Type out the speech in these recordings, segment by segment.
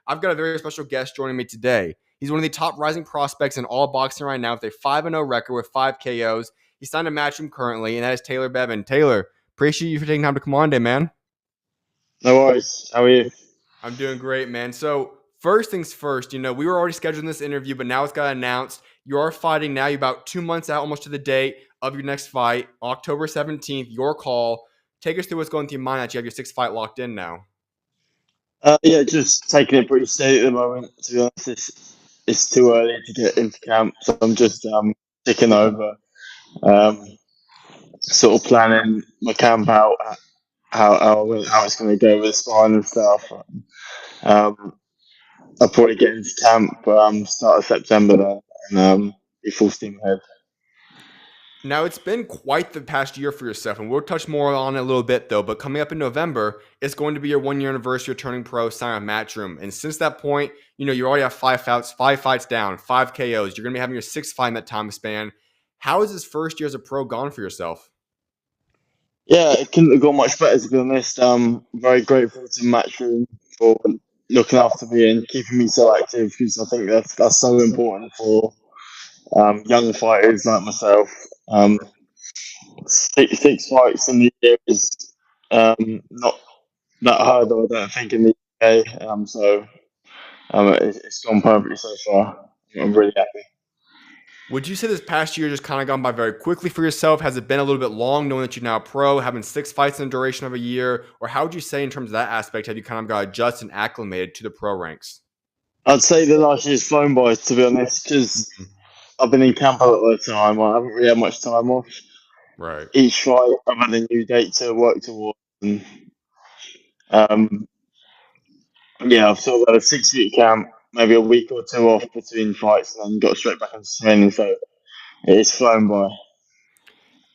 I've got a very special guest joining me today. He's one of the top rising prospects in all boxing right now with a 5-0 record with 5 KOs. He's signed a matchroom currently, and that is Taylor Bevan. Taylor, appreciate you for taking time to come on today, man. No worries. How are you? I'm doing great, man. So, first things first, we were already scheduling this interview, but now it's got announced. You are fighting now. You're about 2 months out, almost to the date of your next fight, October 17th, your call. Take us through what's going through your mind that you have your 6th fight locked in now. Yeah, just taking it pretty steady at the moment. To be honest, it's too early to get into camp, so I'm just ticking over, sort of planning my camp out, how it's going to go with the spine and stuff. I'll probably get into camp start of September then, and be full steam ahead. Now, it's been quite the past year for yourself, and we'll touch more on it a little bit, though. But coming up in November, it's going to be your 1-year anniversary of turning pro, signing with Matchroom. And since that point, you already have 5 fights down, 5 KOs. You're going to be having your 6th fight in that time span. How has this first year as a pro gone for yourself? Yeah, it couldn't have gone much better, to be honest. I'm very grateful to Matchroom for looking after me and keeping me so active, because I think that's so important for young fighters like myself. Six fights in the year is not that hard, I don't think, in the UK. It's gone perfectly so far. I'm really happy. Would you say this past year just kind of gone by very quickly for yourself? Has it been a little bit long knowing that you're now pro, having 6 fights in the duration of a year? Or how would you say in terms of that aspect, have you kind of got adjusted and acclimated to the pro ranks? I'd say the last year's flown by, to be honest, because I've been in camp a lot of the time. I haven't really had much time off. Right. Each fight, I've had a new date to work towards. And, um, yeah, I've sort of had a 6-week camp, maybe a week or two off between fights, and then got straight back into training. So it's flown by.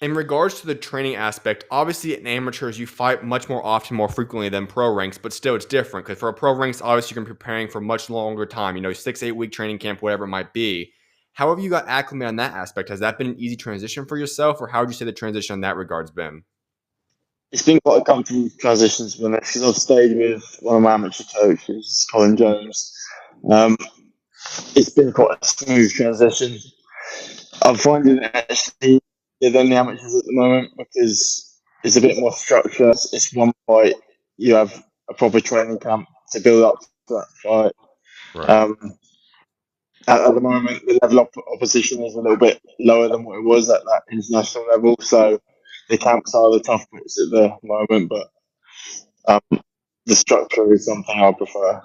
In regards to the training aspect, obviously in amateurs, you fight much more often, more frequently than pro ranks, but still it's different because for a pro ranks, obviously you're preparing for much longer time, 6-8 week training camp, whatever it might be. However, you got acclimated on that aspect. Has that been an easy transition for yourself, or how would you say the transition in that regard's been? It's been quite a comfortable transition, to be honest, because I've stayed with one of my amateur coaches, Colin Jones. It's been quite a smooth transition. I'm finding it actually easier than the amateurs at the moment, because it's a bit more structured. It's one fight. You have a proper training camp to build up to that fight. Right. At the moment, the level of opposition is a little bit lower than what it was at that international level. So the camps are the tough bits at the moment, but the structure is something I prefer.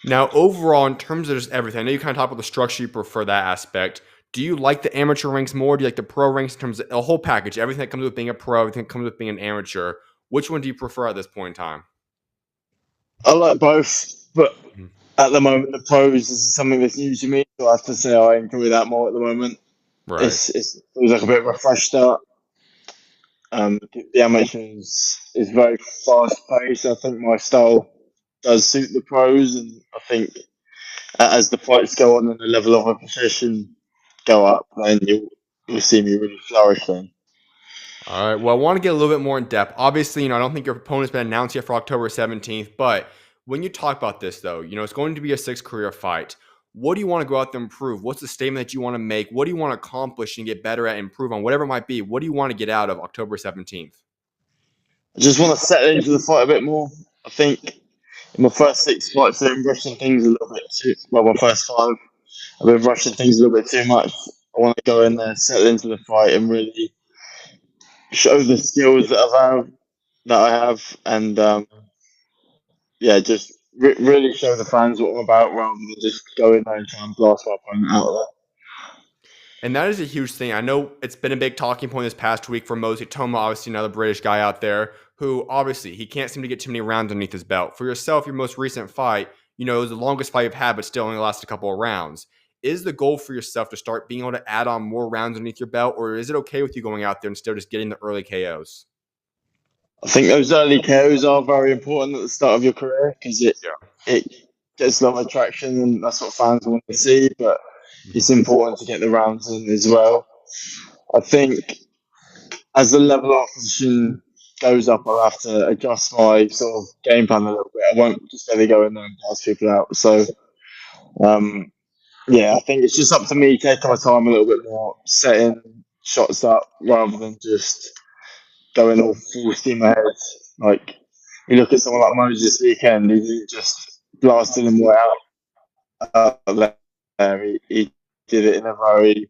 Now, overall, in terms of just everything, I know you kind of talk about the structure, you prefer that aspect. Do you like the amateur ranks more? Do you like the pro ranks in terms of the whole package, everything that comes with being a pro, everything that comes with being an amateur? Which one do you prefer at this point in time? I like both, but at the moment, the pros is something that's new to me. So I have to say I enjoy that more at the moment. Right. It feels like a bit of a fresh start. The amateurs is very fast paced. I think my style does suit the pros, and I think as the fights go on and the level of opposition go up, then you'll see me really flourish then. All right. Well, I want to get a little bit more in depth. Obviously, I don't think your opponent's been announced yet for October 17th, but when you talk about this, though, it's going to be a 6th career fight. What do you want to go out there and improve? What's the statement that you want to make? What do you want to accomplish and get better at, improve on, whatever it might be? What do you want to get out of October 17th? I just want to settle into the fight a bit more. I think in my first 6 fights, I've been rushing things a little bit too. Well, my first 5, I've been rushing things a little bit too much. I want to go in there, settle into the fight, and really show the skills that I have, and just really show the fans what I'm about, rather than just go in there and try and blast my opponent out of there. And that is a huge thing. I know it's been a big talking point this past week for Mosey Toma, obviously another British guy out there who obviously he can't seem to get too many rounds underneath his belt. For yourself, your most recent fight, it was the longest fight you've had, but still only lasted a couple of rounds. Is the goal for yourself to start being able to add on more rounds underneath your belt, or is it okay with you going out there and still just getting the early KOs? I think those early KOs are very important at the start of your career, because it gets a lot of attraction, and that's what fans want to see. But it's important to get the rounds in as well. I think as the level of opposition goes up, I'll have to adjust my sort of game plan a little bit. I won't just really go in there and pass people out. So, um, yeah, I think it's just up to me taking my time a little bit more, setting shots up rather than just going all full steam ahead. Like, you look at someone like Moses this weekend, he just blasted them way out there. He did it in a very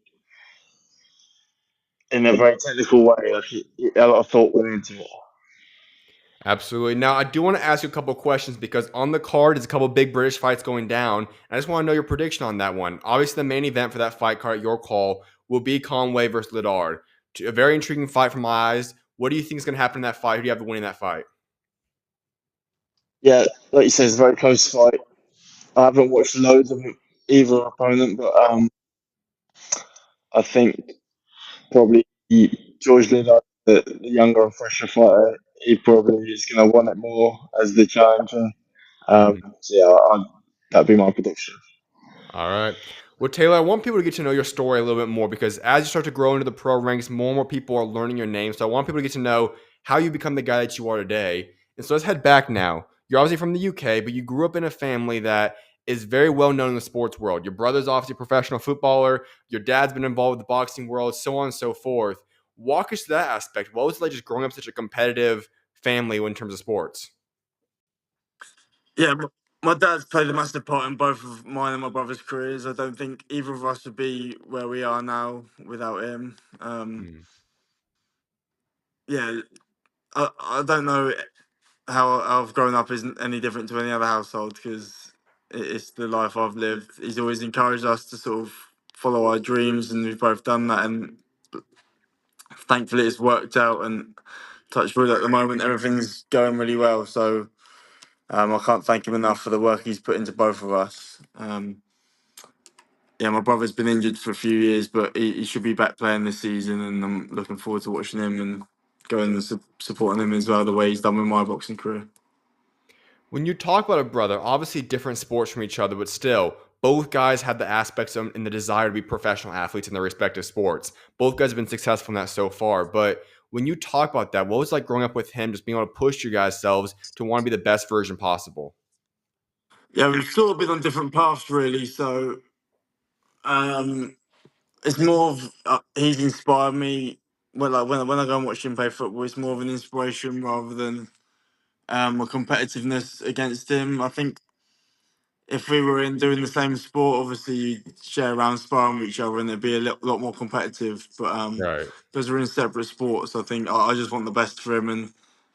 technical way. Like, a lot of thought went into it. Absolutely. Now, I do want to ask you a couple of questions because on the card is a couple of big British fights going down. I just want to know your prediction on that one. Obviously, the main event for that fight card, your call, will be Conway versus Lidard. A very intriguing fight from my eyes. What do you think is going to happen in that fight? Who do you have to win in that fight? Yeah, like you said, it's a very close fight. I haven't watched loads of either opponent, but I think probably George Lydon, the younger and fresher fighter, he probably is going to want it more as the challenger. So yeah, that'd be my prediction. All right. Well, Taylor, I want people to get to know your story a little bit more because as you start to grow into the pro ranks, more and more people are learning your name. So I want people to get to know how you become the guy that you are today. And so let's head back now. You're obviously from the UK, but you grew up in a family that is very well known in the sports world. Your brother's obviously a professional footballer. Your dad's been involved with the boxing world, so on and so forth. Walk us through that aspect. What was it like just growing up such a competitive family in terms of sports? Yeah, my dad's played a massive part in both of mine and my brother's careers. I don't think either of us would be where we are now without him. Mm. Yeah, I don't know how I've grown up isn't any different to any other household because it's the life I've lived. He's always encouraged us to sort of follow our dreams, and we've both done that. And thankfully, it's worked out. And touch wood, at the moment, everything's going really well. So I can't thank him enough for the work he's put into both of us. Yeah, my brother's been injured for a few years, but he should be back playing this season, and I'm looking forward to watching him and going and supporting him as well, the way he's done with my boxing career. When you talk about a brother, obviously different sports from each other, but still, both guys have the aspects of, and the desire to be professional athletes in their respective sports. Both guys have been successful in that so far. But when you talk about that, what was it like growing up with him, just being able to push you guys' selves to want to be the best version possible? Yeah, we've sort of been on different paths, really. So um, it's more of he's inspired me. When I go and watch him play football, it's more of an inspiration rather than a competitiveness against him. I think if we were in doing the same sport, obviously you'd share around sparring with each other and it'd be a lot more competitive. But Right. because we're in separate sports, I think I just want the best for him and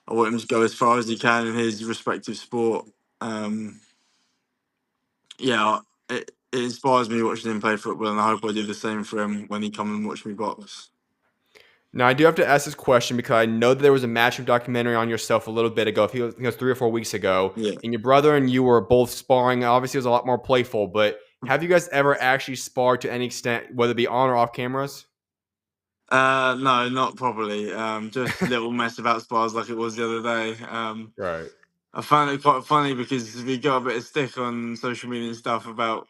I want him to go as far as he can in his respective sport. Um, yeah, it inspires me watching him play football, and I hope I do the same for him when he comes and watch me box. Now, I do have to ask this question because I know that there was a matchroom documentary on yourself a little bit ago. I think it was 3 or 4 weeks ago. Yeah. And your brother and you were both sparring. Obviously, it was a lot more playful. But have you guys ever actually sparred to any extent, whether it be on or off cameras? No, not probably. Just little mess about spars like it was the other day. Right. I found it quite funny because we got a bit of stick on social media and stuff about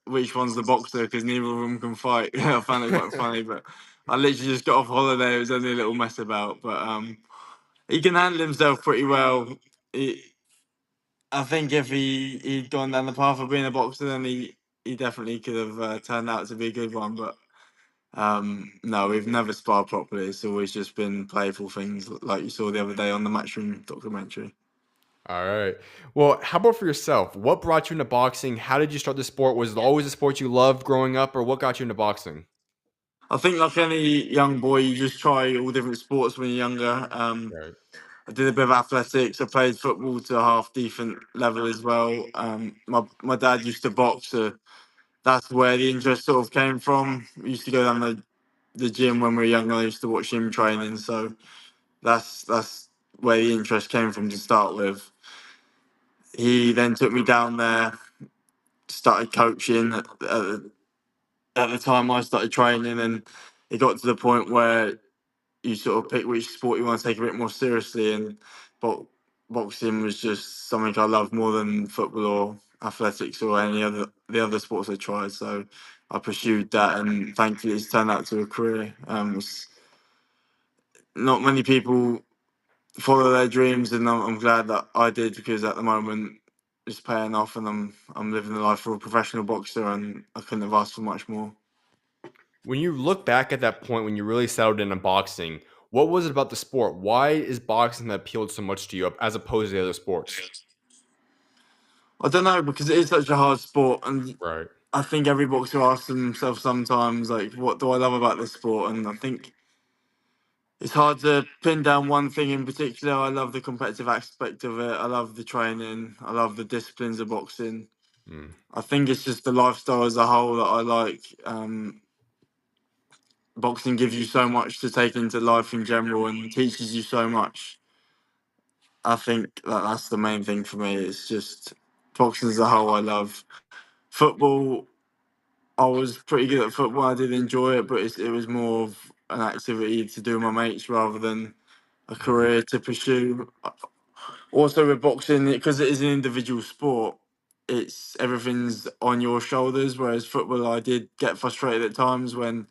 which one's the boxer because neither of them can fight. I found it quite funny, but I literally just got off holiday. It was only a little mess about, but he can handle himself pretty well. He, I think if he'd gone down the path of being a boxer, then he definitely could have turned out to be a good one. But no, we've never sparred properly. It's always just been playful things like you saw the other day on the Matchroom documentary. All right. Well, how about for yourself? What brought you into boxing? How did you start the sport? Was it always a sport you loved growing up, or what got you into boxing? I think like any young boy, you just try all different sports when you're younger. Right. I did a bit of athletics. I played football to a half decent level as well. My dad used to box, so that's where the interest sort of came from. We used to go down the gym when we were younger. I used to watch him training, so that's where the interest came from to start with. He then took me down there, started coaching at the time I started training, and it got to the point where you sort of pick which sport you want to take a bit more seriously. And bo- boxing was just something I loved more than football or athletics or any other the other sports I tried. So I pursued that, and thankfully it's turned out to a career. Not many people follow their dreams, and I'm glad that I did, because at the moment it's paying off, and I'm living the life for a professional boxer, and I couldn't have asked for much more. When you look back at that point when you really settled into boxing, what was it about the sport? Why is boxing that appealed so much to you as opposed to the other sports? I don't know, because it is such a hard sport, and Right. I think every boxer asks themselves sometimes, like, what do I love about this sport? And I think it's hard to pin down one thing in particular. I love the competitive aspect of it. I love the training. I love the disciplines of boxing. Mm. I think it's just the lifestyle as a whole that I like. Boxing gives you so much to take into life in general, and teaches you so much. I think that's the main thing for me. It's just boxing as a whole I love. Football, I was pretty good at football. I did enjoy it, but it was more of an activity to do with my mates rather than a career to pursue. Also with boxing, because it is an individual sport, it's everything's on your shoulders. Whereas football, I did get frustrated at times when,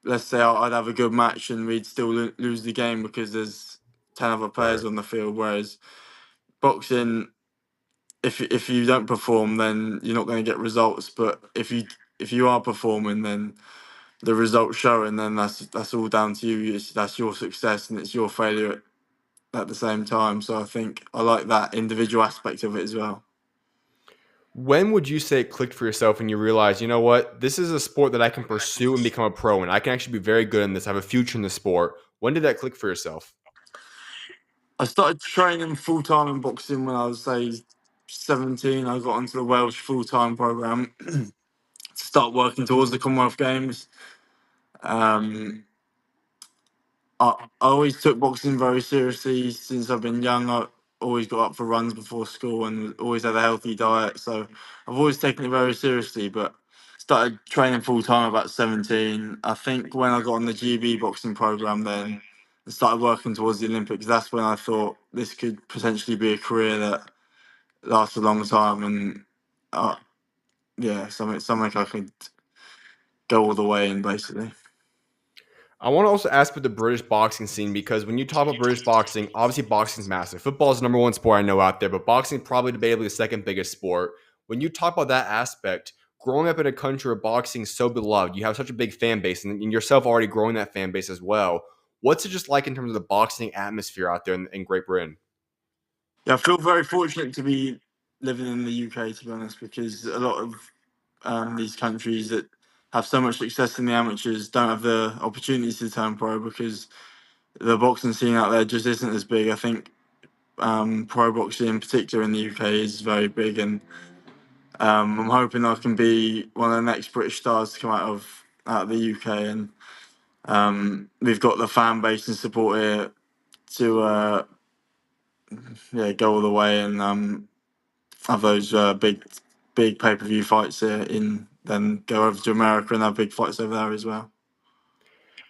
let's say, I'd have a good match and we'd still lose the game because there's 10 other players Right. on the field. Whereas boxing, if you don't perform, then you're not going to get results. But if you are performing, then the results show, and then that's all down to you. That's your success, and it's your failure at the same time. So I think I like that individual aspect of it as well. When would you say it clicked for yourself and you realized, you know what, this is a sport that I can pursue and become a pro in? I can actually be very good in this. I have a future in the sport. When did that click for yourself? I started training full time in boxing when I was, say, 17. I got onto the Welsh full time program to start working towards the Commonwealth Games. Um, I always took boxing very seriously since I've been young. I always got up for runs before school and always had a healthy diet. So I've always taken it very seriously, but started training full time about 17. I think when I got on the GB boxing program then and started working towards the Olympics, that's when I thought this could potentially be a career that lasts a long time. And yeah, something I could go all the way in, basically. I want to also ask about the British boxing scene because when you talk about British boxing, obviously boxing's massive. Football is the number one sport I know out there, but boxing probably debatably the second biggest sport. When you talk about that aspect, growing up in a country where boxing is so beloved, you have such a big fan base, and yourself already growing that fan base as well. What's it just like in terms of the boxing atmosphere out there in Great Britain? Yeah, I feel very fortunate to be living in the UK, to be honest, because a lot of these countries that have so much success in the amateurs don't have the opportunities to turn pro because the boxing scene out there just isn't as big. I think pro boxing in particular in the UK is very big, and I'm hoping I can be one of the next British stars to come out of the UK, and we've got the fan base and support here to yeah, go all the way and have those big pay-per-view fights here in, then go over to America and have big fights over there as well.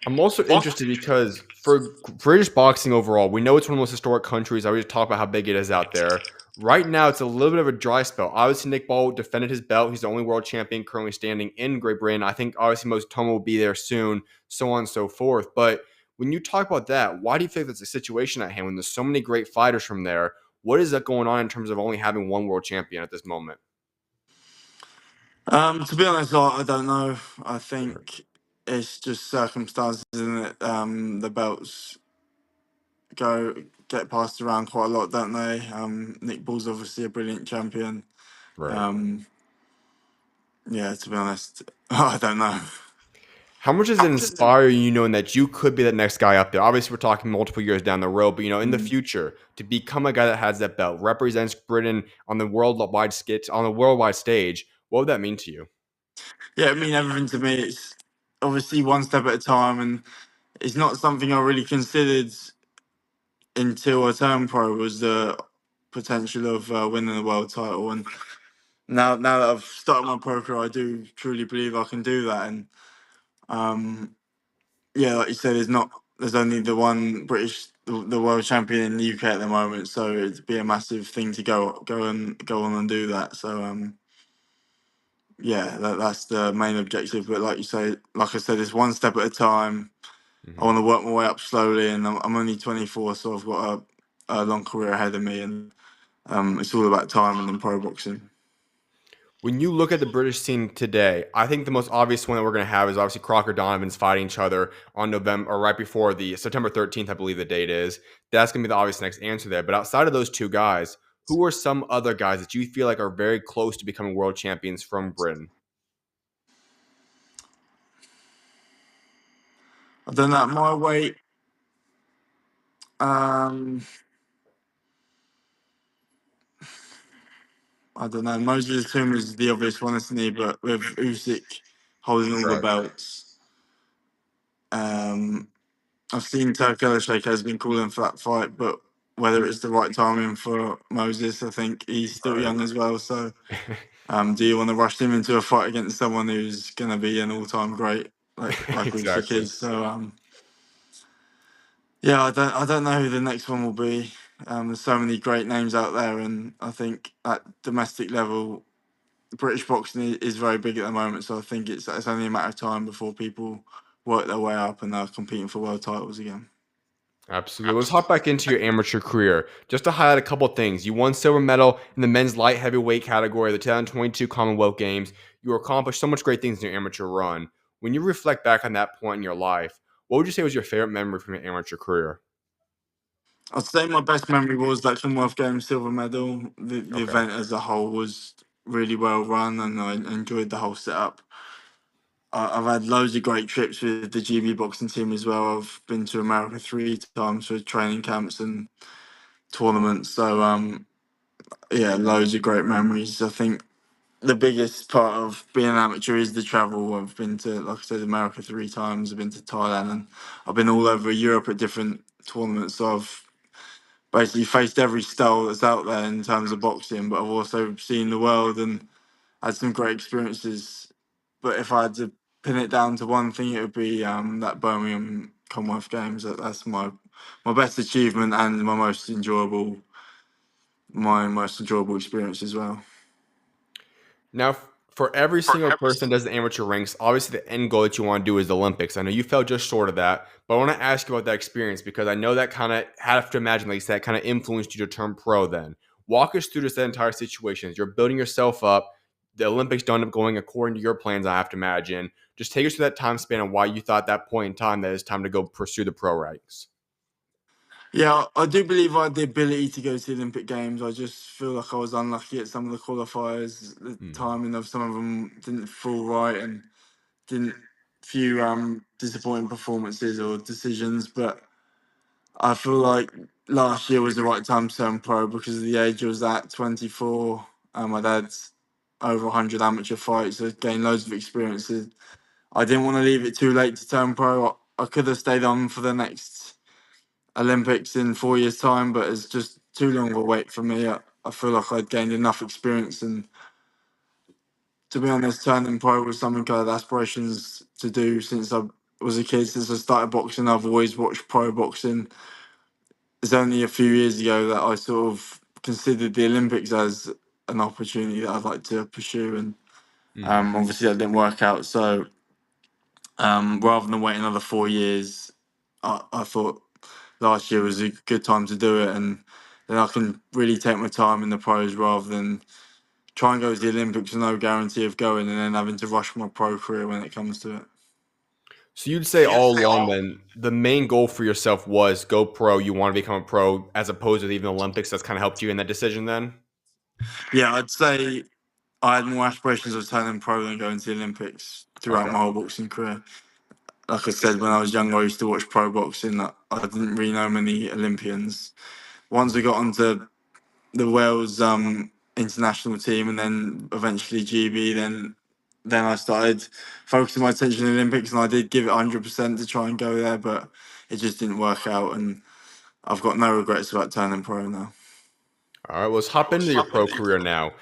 I'm also interested because for British boxing overall, we know it's one of the most historic countries. I already talked about how big it is out there. Right now, it's a little bit of a dry spell. Obviously, Nick Ball defended his belt. He's the only world champion currently standing in Great Britain. I think obviously Moses Tomo will be there soon, so on and so forth. But when you talk about that, why do you think that's a situation at hand when there's so many great fighters from there? What is that going on in terms of only having one world champion at this moment? To be honest, I don't know. I think it's just circumstances, isn't it? The belts get passed around quite a lot, don't they? Nick Ball's obviously a brilliant champion. Right. Um, yeah, to be honest, I don't know. How much does it inspire you knowing that you could be the next guy up there? Obviously, we're talking multiple years down the road, but in the future, to become a guy that has that belt, represents Britain on the worldwide stage, what would that mean to you? Yeah, I mean everything to me. It's obviously one step at a time, and it's not something I really considered until I turned pro. Was the potential of winning the world title, and now that I've started my pro career, I do truly believe I can do that. And yeah, like you said, there's only the one the world champion in the UK at the moment, so it'd be a massive thing to go on and do that. So yeah, that's the main objective. But like I said, it's one step at a time. I want to work my way up slowly, and I'm only 24, so I've got a long career ahead of me, and it's all about timing in pro boxing. When you look at the British scene today, I think the most obvious one that we're going to have is obviously Crocker Donovan's fighting each other on November or right before the September 13th, I believe the date is. That's going to be the obvious next answer there. But outside of those two guys, who are some other guys that you feel like are very close to becoming world champions from Britain? I've done that my weight. Um, I don't know. Moses Tomb is the obvious one, isn't he? But with Usyk holding all the Correct. belts, um, I've seen Turkel Shaker has been calling for that fight, but whether it's the right timing for Moses, I think he's still young as well. So, do you want to rush him into a fight against someone who's going to be an all-time great like Usyk Exactly. is? So, yeah, I don't know who the next one will be. There's so many great names out there, and I think at domestic level, British boxing is very big at the moment. So I think it's only a matter of time before people work their way up and are competing for world titles again. Absolutely. Let's hop back into your amateur career. Just to highlight a couple things. You won silver medal in the men's light heavyweight category of the 2022 Commonwealth Games. You accomplished so much great things in your amateur run. When you reflect back on that point in your life, what would you say was your favorite memory from your amateur career? I'd say my best memory was that Commonwealth Games silver medal. The Okay. event as a whole was really well run, and I enjoyed the whole setup. I've had loads of great trips with the GB boxing team as well. I've been to America 3 times for training camps and tournaments. So yeah, loads of great memories. I think the biggest part of being an amateur is the travel. I've been to, like I said, America 3 times. I've been to Thailand, and I've been all over Europe at different tournaments. So I've basically faced every style that's out there in terms of boxing, but I've also seen the world and had some great experiences. But if I had to pin it down to one thing, it would be that Birmingham Commonwealth Games. That's my best achievement and my most enjoyable experience as well. Now, for every single person that does the amateur ranks, obviously the end goal that you want to do is the Olympics. I know you fell just short of that, but I want to ask you about that experience because I know that kind of have to imagine, like you said, kind of influenced you to turn pro. Then walk us through this entire situation. You're building yourself up. The Olympics don't end up going according to your plans. I have to imagine. Just take us through that time span and why you thought that point in time that it's time to go pursue the pro ranks. Yeah, I do believe I had the ability to go to the Olympic Games. I just feel like I was unlucky at some of the qualifiers. The timing of some of them didn't fall right, and didn't few disappointing performances or decisions. But I feel like last year was the right time to turn pro because of the age I was at, 24. I'd had over 100 amateur fights. I gained loads of experiences. I didn't want to leave it too late to turn pro. I could have stayed on for the next Olympics in 4 years' time, but it's just too long of a wait for me. I feel like I'd gained enough experience, and to be honest, turning pro was something I had aspirations to do since I was a kid. Since I started boxing, I've always watched pro boxing. It's only a few years ago that I sort of considered the Olympics as an opportunity that I'd like to pursue, and obviously that didn't work out. So rather than wait another 4 years, I thought last year was a good time to do it, and then I can really take my time in the pros rather than try and go to the Olympics with no guarantee of going and then having to rush my pro career when it comes to it. So you'd say all along then the main goal for yourself was go pro. You want to become a pro as opposed to even Olympics. That's kind of helped you in that decision then. Yeah, I'd say I had more aspirations of turning pro than going to the Olympics throughout Okay. my whole boxing career. Like I said, when I was younger, I used to watch pro boxing. I didn't really know many Olympians. Once I got onto the Wales international team and then eventually GB, then I started focusing my attention on the Olympics, and I did give it 100% to try and go there, but it just didn't work out, and I've got no regrets about turning pro now. All right, well, let's hop into your pro career now.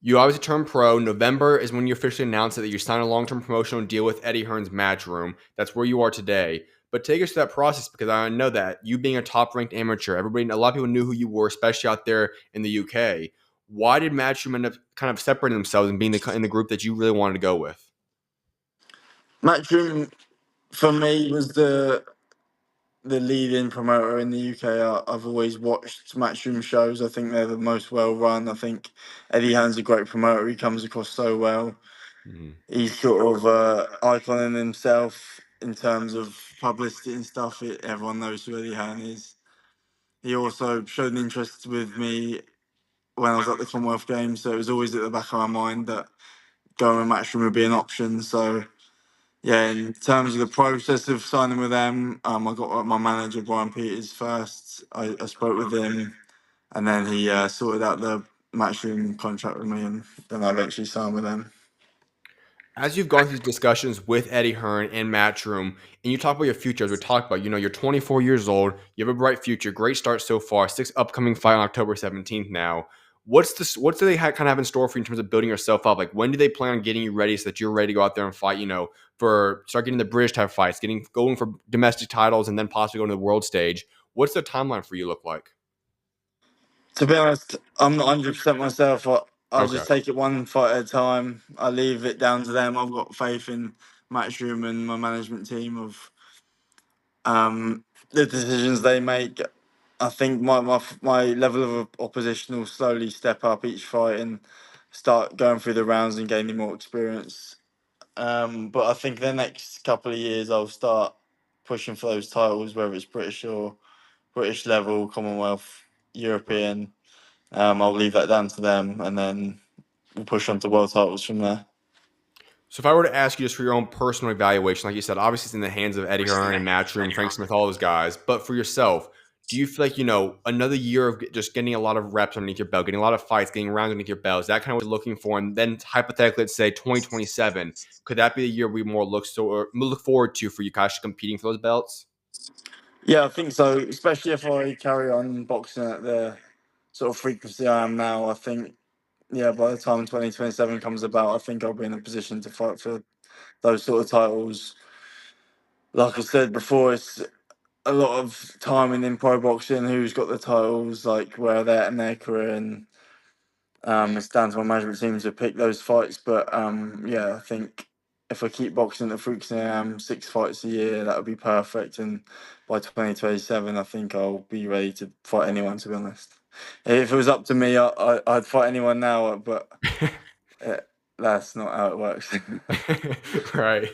You obviously turned pro. November is when you officially announced that you signed a long-term promotional deal with Eddie Hearn's Matchroom. That's where you are today. But take us through that process because I know that you being a top-ranked amateur, a lot of people knew who you were, especially out there in the UK. Why did Matchroom end up kind of separating themselves and being in the group that you really wanted to go with? Matchroom for me was the the leading promoter in the UK. I've always watched matchroom shows. I think they're the most well run. I think Eddie Hearn's a great promoter. He comes across so well. Mhm. He's sort of icon in himself in terms of publicity and stuff. Everyone knows who Eddie Hearn is. He also showed an interest with me when I was at the Commonwealth Games, so it was always at the back of my mind that going with matchroom would be an option. So yeah, in terms of the process of signing with them, I got my manager Brian Peters first. I spoke with him, and then he sorted out the matchroom contract with me, and then I eventually signed with them. As you've gone through these discussions with Eddie Hearn and Matchroom, and you talk about your future, as we talked about, you're 24 years old, you have a bright future, great start so far, 6 upcoming fight on October 17th now. What do they kind of have in store for you in terms of building yourself up? Like, when do they plan on getting you ready so that you're ready to go out there and fight, for start getting the British type fights, going for domestic titles, and then possibly going to the world stage? What's the timeline for you look like? To be honest, I'm not 100% myself. I Okay. just take it one fight at a time. I leave it down to them. I've got faith in Matchroom and my management team of the decisions they make. I think my level of opposition will slowly step up each fight and start going through the rounds and gaining more experience. But I think the next couple of years I'll start pushing for those titles, whether it's British or British level, Commonwealth, European. I'll leave that down to them, and then we'll push on to world titles from there. So if I were to ask you just for your own personal evaluation, like you said, obviously it's in the hands of Eddie Hearn and Matchroom, Frank Smith, all those guys. But for yourself, do you feel like, another year of just getting a lot of reps underneath your belt, getting a lot of fights, getting rounds underneath your belt, is that kind of what you're looking for? And then hypothetically, let's say 2027, could that be the year we more look forward to for you guys competing for those belts? Yeah, I think so. Especially if I carry on boxing at the sort of frequency I am now. I think yeah, by the time 2027 comes about, I think I'll be in a position to fight for those sort of titles. Like I said before, it's a lot of timing in pro boxing, who's got the titles, like where they're at in their career, and it's down to my management team to pick those fights. But yeah, I think if I keep boxing at the frequency I am, 6 fights a year, that would be perfect. And by 2027, I think I'll be ready to fight anyone, to be honest. If it was up to me, I'd fight anyone now, but uh, that's not how it works. Right.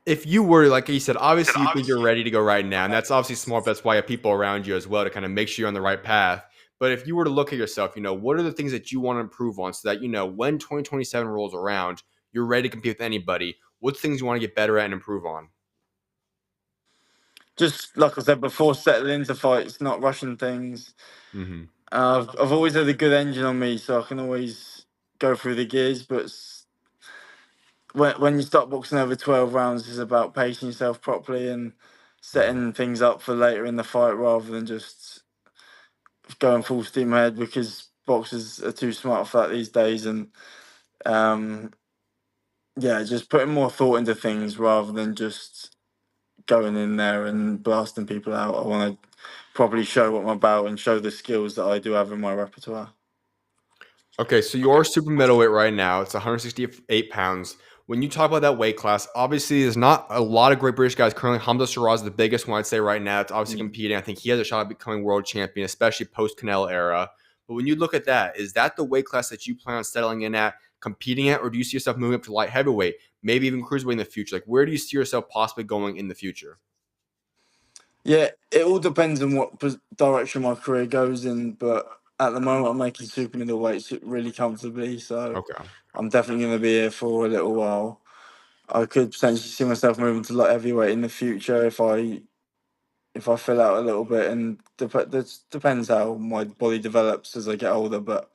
If you were, like you said, obviously you think you're ready to go right now, and that's obviously smart. That's why you have people around you as well to kind of make sure you're on the right path. But if you were to look at yourself, what are the things that you want to improve on so that, when 2027 rolls around, you're ready to compete with anybody? What things you want to get better at and improve on? Just like I said before, settling into fights, not rushing things. Hmm. I've always had a good engine on me, so I can always go through the gears. But when you start boxing over 12 rounds, it's about pacing yourself properly and setting things up for later in the fight rather than just going full steam ahead, because boxers are too smart for that these days. And um, yeah, just putting more thought into things rather than just going in there and blasting people out. I want to properly show what I'm about and show the skills that I do have in my repertoire. Okay, so you're super middleweight right now. It's 168 pounds. When you talk about that weight class, obviously there's not a lot of great British guys currently. Hamza Shiraz is the biggest one I'd say right now. It's obviously Mm. competing. I think he has a shot at becoming world champion, especially post Canelo era. But when you look at that, is that the weight class that you plan on settling in at, competing at, or do you see yourself moving up to light heavyweight, maybe even cruiserweight in the future? Like, where do you see yourself possibly going in the future? Yeah, it all depends on what direction my career goes in. But at the moment, I'm making super middleweight really comfortably, so Okay. I'm definitely going to be here for a little while. I could potentially see myself moving to light heavyweight in the future if I fill out a little bit, and this depends how my body develops as I get older. But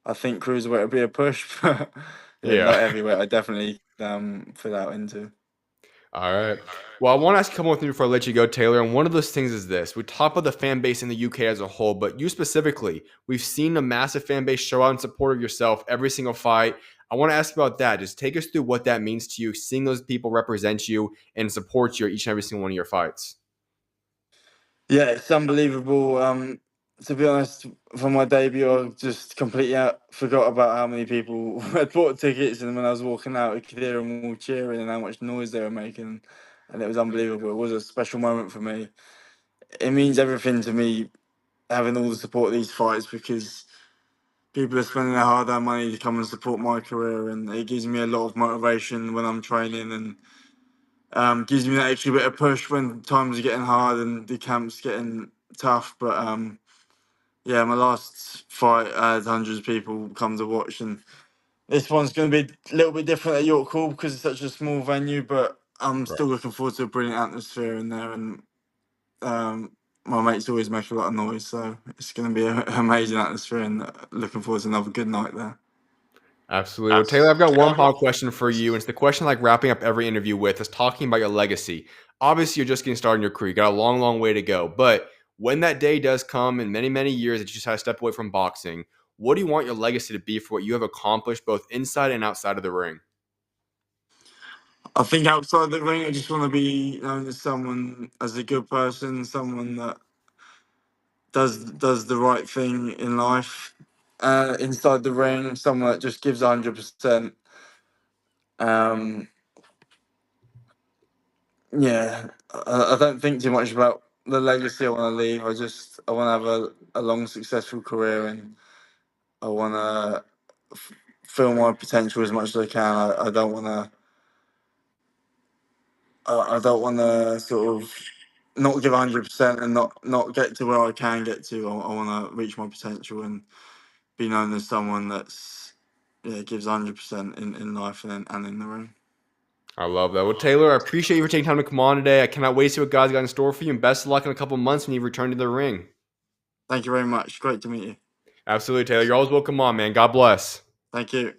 I think cruiserweight would be a push. But yeah, Yeah. light heavyweight, I definitely fill out into. All right. Well, I want to ask a couple more things before I let you go, Taylor. And one of those things is this. We talk about the fan base in the UK as a whole, but you specifically, we've seen a massive fan base show out in support of yourself every single fight. I want to ask about that. Just take us through what that means to you, seeing those people represent you and support you at each and every single one of your fights. Yeah, it's unbelievable. To be honest, for my debut, I just completely forgot about how many people had bought tickets, and when I was walking out, I could hear them all cheering and how much noise they were making, and it was unbelievable. It was a special moment for me. it means everything to me having all the support of these fights, because people are spending their hard-earned money to come and support my career, and it gives me a lot of motivation when I'm training, and gives me that extra bit of push when times are getting hard and the camp's getting tough. But yeah, my last fight I had hundreds of people come to watch, and this one's going to be a little bit different at York Hall because it's such a small venue. But I'm still looking forward to a brilliant atmosphere in there, and my mates always make a lot of noise, so it's going to be an amazing atmosphere, and looking forward to another good night there. Absolutely. Well, Taylor, I've got one final question for you. And it's the question I like wrapping up every interview with, is talking about your legacy. Obviously, you're just getting started in your career. You got a long, long way to go. But when that day does come in many, many years that you just had to step away from boxing, what do you want your legacy to be for what you have accomplished both inside and outside of the ring? I think outside the ring, I just want to be known as someone, as a good person, someone that does the right thing in life. Inside the ring, someone that just gives 100%. Yeah, I don't think too much about the legacy I want to leave. I want to have a long, successful career, and I want to feel my potential as much as I can. I don't want to. I don't want to sort of not give 100% and not get to where I can get to. I want to reach my potential and be known as someone that's, yeah, gives 100% in life and in the ring. I love that. Well, Taylor, I appreciate you for taking time to come on today. I cannot wait to see what God's got in store for you. And best of luck in a couple months when you return to the ring. Thank you very much. Great to meet you. Absolutely, Taylor. You're always welcome on, man. God bless. Thank you.